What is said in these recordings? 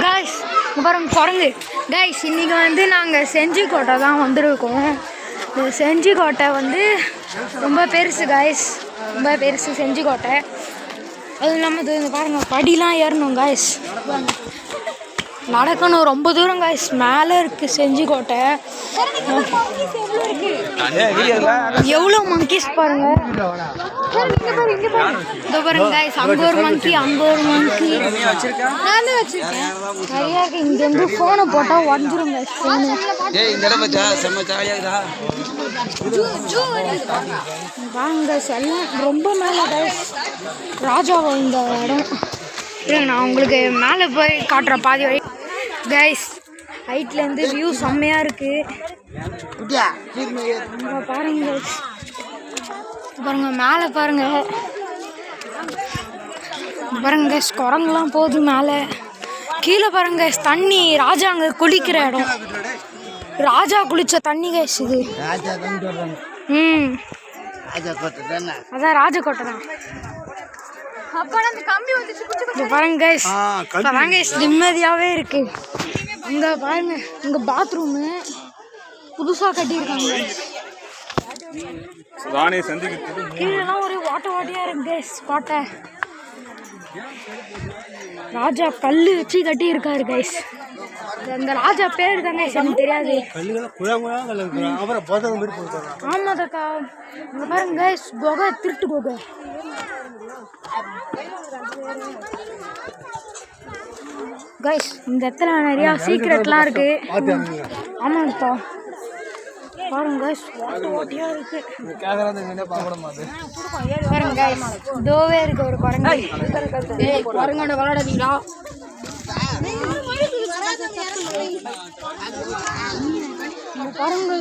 Guys பாருங்க குரங்கு. Guys இன்றைக்கி வந்து நாங்கள் செஞ்சிக்கோட்டை தான் வந்திருக்கோம். இந்த செஞ்சிக்கோட்டை வந்து ரொம்ப பெருசு கைஸ், ரொம்ப பெருசு செஞ்சிக்கோட்டை. அதுவும் இல்லாமல் இது பாருங்கள் படிலாம் ஏறணும் கைஸ், நடக்கணும் ரொம்ப தூரம் கைஸ். மேலே இருக்குது செஞ்சிக்கோட்டை. எவ்வளோ மங்கீஸ் பாருங்க. இதோ பாருங்க கைஸ், அங்கே ஒரு மங்கி, அங்கே ஒரு மங்கி. நான் தான் வச்சிருக்கேன் நிறையா இருக்கு. இங்கேருந்து ஃபோனை போட்டால் உடஞ்சிரும் கைஸ் ஃபோனு. வாங்க எல்லாம் ரொம்ப மேலே கைஸ். ராஜாவா இந்த இடம். நான் உங்களுக்கு மேலே போய் காட்டுற பாதி வரை கைஸ். ஹைட்லேருந்து வியூ செம்மையாக இருக்குது. பாருங்க கைஸ், பாருங்க மேலே பாருங்க. பாருங்க கைஸ், குரங்குலாம் போகுது மேலே. கீழே பாருங்க கைஸ், தண்ணி. ராஜா அங்கே குளிக்கிற இடம், ராஜா குளிச்ச தண்ணி கைஸ் இது. அதான் ராஜகோட்டை தான். பாருங்க கைஸ், அதான் கைஸ் நிம்மதியாகவே இருக்கு. அங்கே பாருங்க, இங்கே பாத்ரூமு புதுசாக கட்டியிருக்காங்க. கீழெல்லாம் ஒரு வாட்டியாக இருக்கு கைஸ் கோட்டை. ராஜா கல் வச்சு கட்டியிருக்காரு கைஸ். அந்த ராஜா பேர் தாங்க எனக்கு தெரியாது. ஆமாக்கா, இங்கே பாருங்க கைஸ், குகை, திருட்டு குகை. கைஸ் இந்த இடத்துல நிறையா சீக்ரெட்லாம் இருக்கு. ஆமாங்கப்பா, பாருங்க கைஸ், ஓட்டியா இருக்கு. பாருங்க கைஸ், இதோவே இருக்கு ஒரு குரங்கு. குரங்கோட விளையாடாதீங்களா? பாருங்க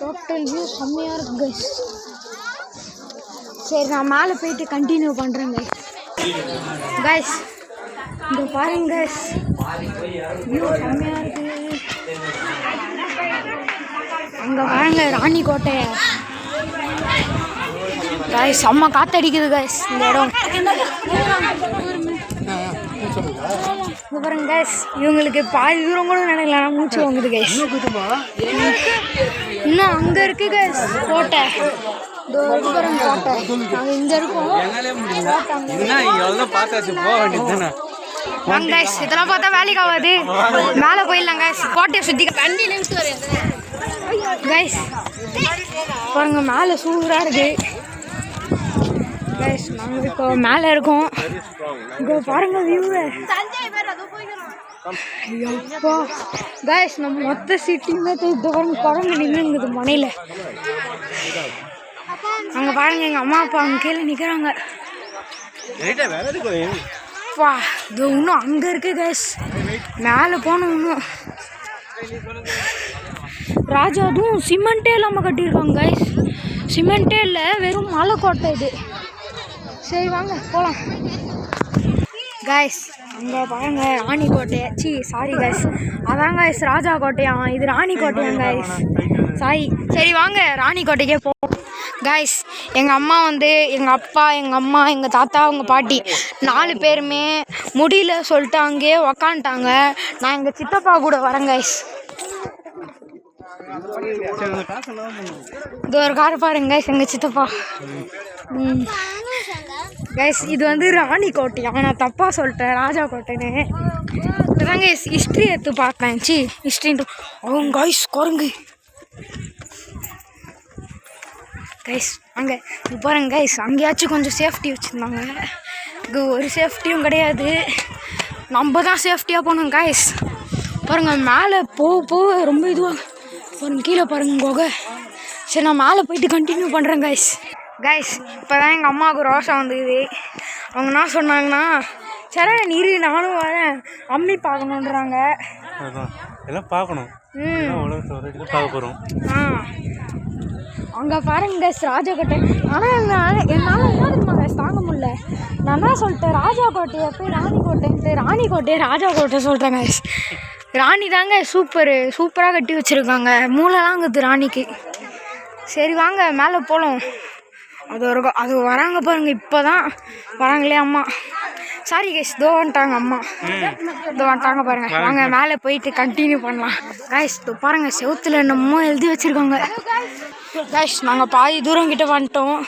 டோட்டல் வியூ செம்மையா இருக்கு கைஸ். சரி, நான் மேலே போயிட்டு கண்டினியூ பண்ணுறேன் கைஸ். கைஸ் இங்கே பாருங்க கைஸ், வியூ செம்மையாக இருக்குது. அங்கே பாருங்க ராணிக்கோட்டை கைஸ். செம்ம காற்றடிக்குது கைஸ் இந்த இடம். இங்கே பாருங்க கைஸ், இவங்களுக்கு பாதி தூரம் கூட நினைக்கலாம், மூச்சு வாங்குது கைஸ். இன்னும் அங்கே இருக்கு கைஸ் கோட்டை. பாருங்க கோட்டை, நாங்கள் இங்கே இருக்கோம். வாங்க கைஸ், இதெல்லாம் பார்த்தா வேலைக்கு ஆகாது, மேலே போயிடலாம் கைஸ். கோட்டையை சுற்றி கைஸ் பாருங்க, மேலே சூப்பராக இருக்கு கைஸ். நாங்கள் இப்போ மேலே இருக்கோம். இங்கே பாருங்க வியூவை. ஐயோப்பா கைஸ், நம்ம மொத்த சிட்டியுமே இது பாருங்க, குரங்கு நின்றுங்குது மனையில். அங்கே பாருங்க, எங்கள் அம்மா அப்பா அங்கே கீழே நிற்கிறாங்க. வா, இது இன்னும் அங்கே இருக்கு கைஸ், மேலே போகணும் இன்னும். ராஜா அதுவும் சிமெண்ட்டே இல்லாமல் கட்டியிருக்காங்க கைஸ். சிமெண்ட்டே இல்லை, வெறும் மலை கோட்டை இது. சரி வாங்க போகலாம் கைஸ். அங்கே பாருங்க ராணிக்கோட்டை. சாரி கைஸ், அதான் கைஸ் ராஜா கோட்டையா, இது ராணிக்கோட்டையாங்க கைஸ். சாரி. சரி வாங்க ராணிக்கோட்டைக்கே போ கைஸ். எங்கள் அம்மா வந்து, எங்கள் அப்பா, எங்கள் அம்மா, எங்கள் தாத்தா, அவங்க பாட்டி 4 பேருமே முடியல சொல்லிட்டு அங்கேயே உக்காந்துட்டாங்க. நான் எங்கள் சித்தப்பா கூட வரேன் கைஸ். இது ஒரு காரை பாருங்க கைஸ், எங்கள் சித்தப்பா. கைஸ் இது வந்து ராணிக்கோட்டையா, நான் தப்பாக சொல்லிட்டேன் ராஜா கோட்டைன்னு. இதுதான் கைஸ் ஹிஸ்ட்ரி எடுத்து பார்த்தேன். ஹிஸ்ட்ரின்ட்டு அவங்க கைஸ் குரங்கு கைஸ். அங்கே இது பாருங்க கைஸ், அங்கேயாச்சும் கொஞ்சம் சேஃப்டி வச்சுருந்தாங்க. இங்கே ஒரு சேஃப்டியும் கிடையாது, நம்ம தான் சேஃப்டியாக போகணும் கைஸ். பாருங்கள் மேலே போக ரொம்ப இதுவாக பாருங்க, கீழே பாருங்க குகை. சரி, நான் மேலே போயிட்டு கண்டினியூ பண்ணுறேன் கைஸ். கைஸ் இப்போ தான் எங்கள் அம்மாவுக்கு ரோஷம் வந்தது. அவங்க என்ன சொன்னாங்கன்னா, சரி நீரு நானும் வரேன், அம்மி பார்க்கணுன்றாங்க. எல்லாம் பார்க்கணும், பார்க்க போகிறோம். அங்கே பாருங்க கைஸ் ராஜாக்கோட்டை. ஆனால் என்னால் என்ன தெரியுமா கைஸ் தாங்க முடியல. நான் தான் சொல்லிட்டேன் ராஜாக்கோட்டையை போய் ராணிக்கோட்டைன்ட்டு, ராணிக்கோட்டையை ராஜாக்கோட்டை சொல்கிறேன் கைஸ். ராணி தாங்க சூப்பராக கட்டி வச்சுருக்காங்க, மூளைலாம் இருக்குது ராணிக்கு. சரி வாங்க மேலே போகலாம். அது வராங்க பாருங்கள், இப்போ தான் வராங்களே அம்மா. சாரி கைஸ், இதோ வந்துட்டாங்க அம்மா, இதோ வந்துட்டாங்க பாருங்க. வாங்க மேலே போயிட்டு கண்டினியூ பண்ணலாம் கைஸ். இதோ பாருங்க செவுத்துல என்னமோ எழுதி வச்சிருக்காங்க கைஸ். நாங்கள் பாதி தூரம் கிட்ட வந்துட்டோம்.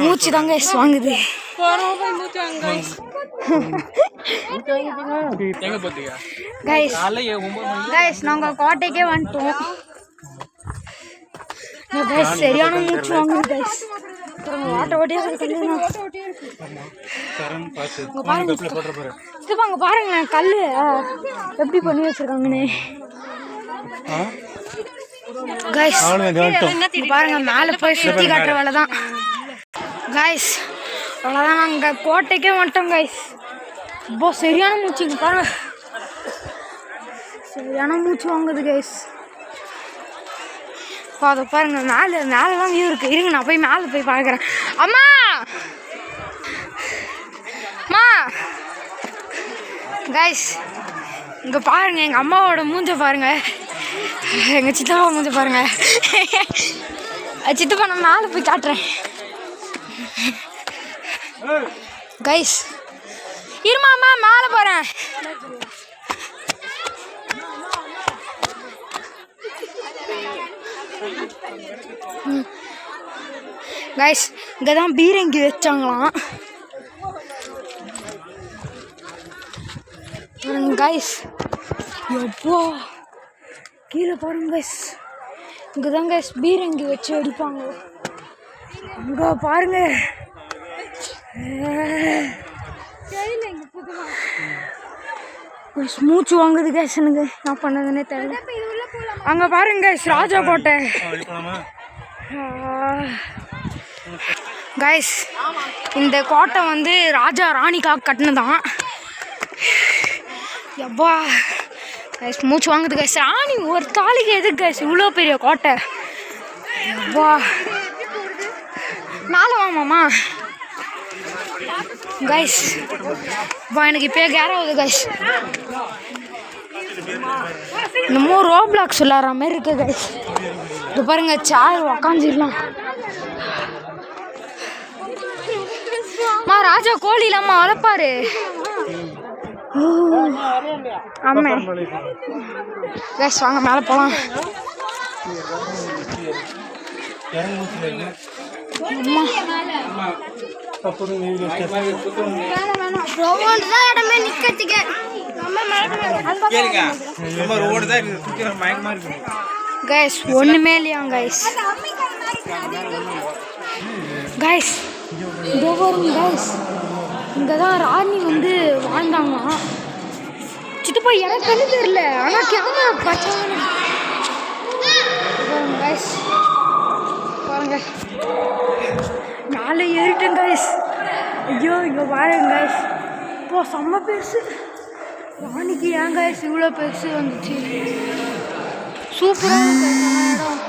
மூச்சு தாங்க கைஸ் வாங்குது. கைஸ் நாங்கள் கோட்டைக்கே வந்துட்டோம் கைஸ். சரியான மூச்சு வாங்குது கைஸ். பாருங்களேன் கல் எப்படி பண்ணி வச்சிருக்காங்கன்னு கைஸ். பாருங்க மேலே போய் சுற்றி காட்டுற வேலை தான் கைஸ். அவ்வளோதான், நாங்கள் கோட்டைக்கே வந்துட்டோம் கைஸ். இப்போ சரியான மூச்சுங்க பாருங்க, சரியான மூச்சு வாங்குது கைஸ். அதை பாருங்க மேலெலாம் வியூ இருக்குது. இருங்க நான் போய் மேலே போய் பார்க்குறேன். அம்மா அம்மா கைஸ், இங்கே பாருங்கள் எங்கள் அம்மாவோட மூஞ்ச பாருங்கள், எங்கள் சித்தப்பா மூஞ்ச பாருங்கள். சித்தப்பா நான் மேலே போய் காட்டுறேன் கைஸ். இருமா அம்மா மேலே போகிறேன். கைஸ் இங்கே தான் பீரங்கி வச்சாங்களாம் கைஸ். எப்போ கீழே பாருங்க கைஸ், இங்கே தான் கைஸ் பீரங்கி வச்சு அடிப்பாங்க. இங்கே பாருங்க மூச்சு வாங்குது கைஸ். எனக்கு என்ன பண்ணதுன்னே தெரியல. அங்கே பாருங்க கைஸ் ராஜா கோட்டை கைஸ். இந்த கோட்டை வந்து ராஜா ராணிக்காக கட்டினதான். எப்பா கைஸ் மூச்சு வாங்குது கைஸ். ராணி ஒரு தாலிக்கு எதுக்கு கைஸ் இவ்வளோ பெரிய கோட்டை? எப்பா மேலே வாமாம்மா கைஸ். இப்போ எனக்கு இப்போ கேர் ஆகுது கைஸ். இன்னமும் ரோப்ளாக்ஸ் விளாட்ற மாதிரி இருக்கு கைஸ். இது பாருங்க சேர் உக்காந்துடலாம். ராஜா கோழி இல்லாம வளர்ப்பாரு. ஆமா கைஸ் வாங்க மேலே போகலாம். கைஸ் ஒண்ணுமே இல்லையா கைஸ். கைஸ் இதோ பாருங்க கைஸ், இங்கே தான் ராணி வந்து வாழ்ந்தாங்களாம். சித்தப்பா எனக்கு கண்ணு தெரியல, ஆனால் கேமரா பச்சாங்க கைஸ். பாருங்க மேலே ஏறிட்டேன் கைஸ். ஐயோ இங்கே பாருங்க கைஸ், இப்போ செம்ம பெருசு. ராணிக்கு ஏன் கைஸ் இவ்வளோ பெருசு வந்துச்சு? சூப்பராக இருக்கு இடம்,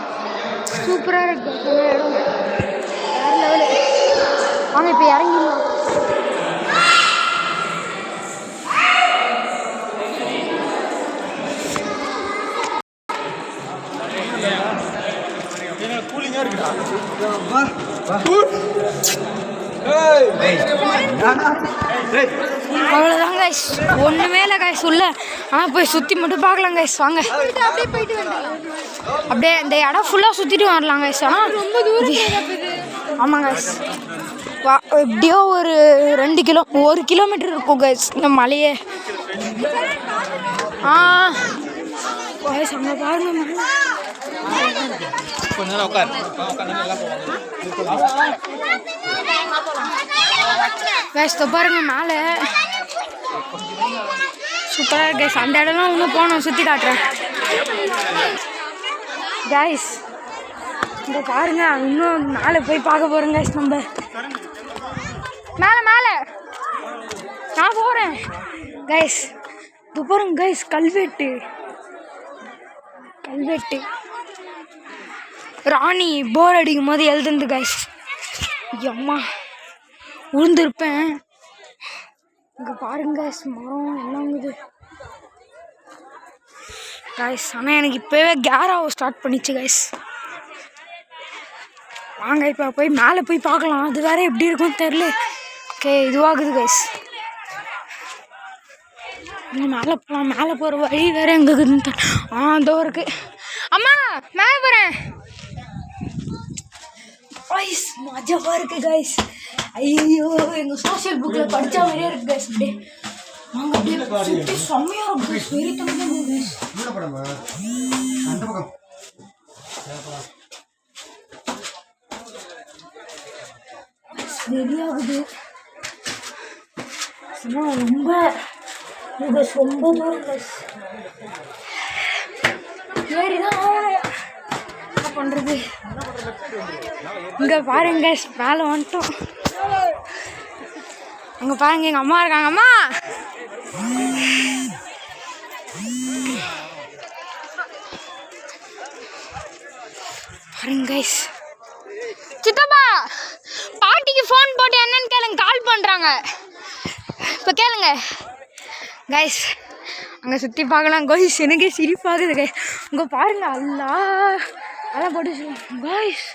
சூப்பராக இருக்கு இடம், வேறு லெவலு. வாங்க இப்போ இறங்கிடலாம். அவ்வளோதான் கைஸ், ஒன்றுமே இல்லை கைஸ் உள்ள. ஆனால் போய் சுற்றி மட்டும் பார்க்கலாம் கைஸ். வாங்க அப்படியே இந்த இடம் ஃபுல்லாக சுற்றிட்டு வரலாம் கைஸ். ஆனால் ஆமாம் கைஸ், எப்படியோ ஒரு 1 கிலோமீட்டர் இருக்கும் கைஸ் இந்த மலையே. கைஸ் அங்கே பாருங்க கைஸ், பாருங்க மேலே சூப்பராக இருக்கு கைஸ். அந்த இடம்லாம் இன்னும் போனோம், சுற்றி காட்டுறேன் கைஸ். இங்கே பாருங்க இன்னும் மேலே போய் பார்க்க போகிறோம் கைஸ். நம்ம மேலே மேலே நான் போகிறேன் கைஸ். இது பாருங்க கைஸ், கல்வெட்டு ராணி போர் அடிக்கும் போது எழுதுந்து கைஸ். அம்மா விழுந்திருப்பேன். இங்கே பாருங்க கைஸ், மரம் எல்லாம் இது கைஸ். ஆனால் எனக்கு இப்போவே கேராக ஸ்டார்ட் பண்ணிச்சு கைஸ். வாங்க இப்போ போய் மேலே போய் பார்க்கலாம். அது வேறு எப்படி இருக்கும்னு தெரில. ஓகே இதுவாகுது கைஸ். இன்னும் மேலே போகலாம். மேலே போகிற வழி வேறு எங்கே இருக்குதுன்னு அதோ இருக்கு. அம்மா மேலே போகிறேன். கைஸ் மஜாவாக இருக்குது கைஸ். ஐயோ எங்கள் சோஷியல் புக்கில் படித்த மாதிரியே இருக்குது கைஸ். அப்படியே நாங்கள் அப்படியே சுற்றி செம்மையாக இருக்கும் கைஸ். வெறித்தனமாக இருக்குது கைஸ். வெறியாகுது ரொம்ப ரொம்ப தூரம் கைஸ். ஏறிதான் என்ன பண்ணுறது. இங்கே பாருங்க கைஸ் மேலே வந்துட்டோம். அங்கே பாருங்க எங்கள் அம்மா இருக்காங்க. அம்மா பாருங்க கைஸ். சித்தப்பா பாட்டிக்கு ஃபோன் போட்டு என்னன்னு கேளுங்க. கால் பண்ணுறாங்க. இப்போ கேளுங்க கைஸ். அங்கே சுற்றி பார்க்கலாம் கைஸ். எனக்கே சிரிப்பாகுது கைஸ். அங்கே பாருங்க அல்லா அதான் போட்டு கைஸ்.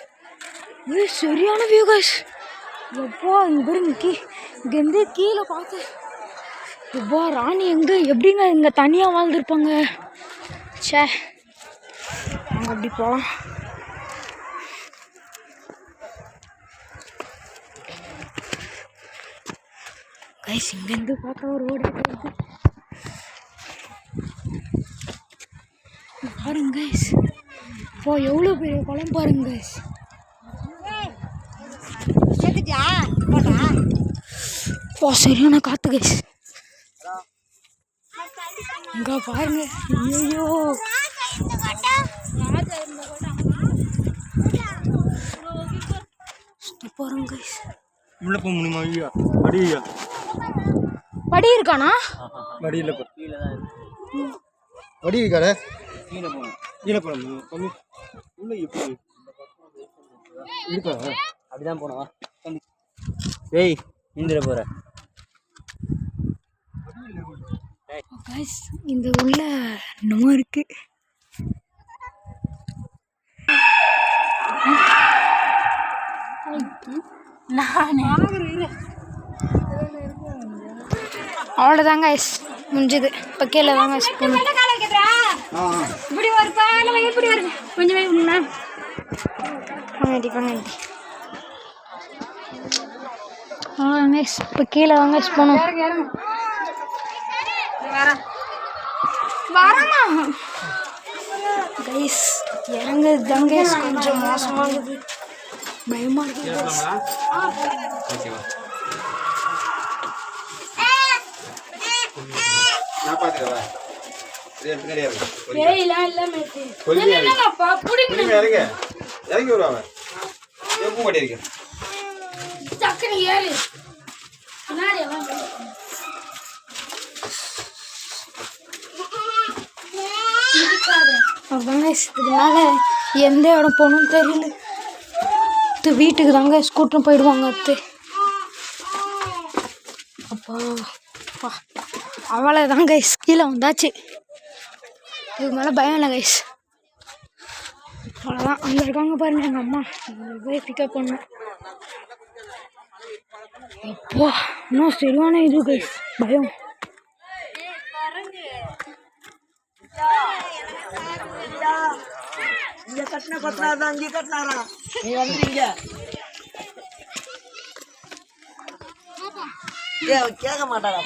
இது சரியான வியூ கைஸ். எப்போ இங்கே பாருங்க இங்கேருந்து கீழே பார்த்து எப்போ ராணி எங்கே எப்படிங்க இங்கே தனியாக வாழ்ந்துருப்பாங்க. சே அங்கே அப்படி போகலாம். கைஸ் இங்கேருந்து பார்த்தா ஒரு ரோடு இருக்குது பாருங்க கைஸ். இப்போ எவ்வளோ பெரிய குளம் பாருங்க கைஸ். இப்போ சரியான காற்று கைஸ். இங்கே பாருங்க. ஐயோ போகிறோம் கைஸ். உள்ள போக முடியுமா? ஐயா படி. ஐயா படி இருக்கானா? படி இல்லை படி இருக்காரு. கீழே போகணும். உள்ள எப்படி இருக்கா? அப்படிதான் போனவா ஏய் நீந்திர போகிற கைஸ். இந்த உள்ள என்னமோ இருக்கு. அவ்வளோதாங்க கைஸ் முடிஞ்சது. இப்போ கீழே தாங்க போகணும். இப்படி ஒரு இப்படி வருது கொஞ்சம் அவ்வளோதாங்க கைஸ். இப்போ கீழே தாங்க போகணும். வரமா கைஸ் இறங்குது தாங்க கொஞ்சம் மோசமாகுது. பயமா இருக்கு. இதனால எந்த இடம் போகணும்னு தெரியல. வீட்டுக்கு தாங்க ஸ்கூட்டரும் போயிடுவாங்க. அப்பா அவ்வளோதான் கைஸ். கீழே வந்தாச்சு. இதுக்கு மேலே பயம் இல்லை கைஸ். அவ்வளோதான். அங்கே இருக்காங்க பாருங்க எங்கள் அம்மா. போய் பிக்கப் பண்ணேன். எப்போ இன்னும் சரியான இது கைஸ் பயம். இங்க கட்டின கொத்தாதான் அங்கே கட்டினாரா நீ வந்துறீங்க கேட்க மாட்டாரா?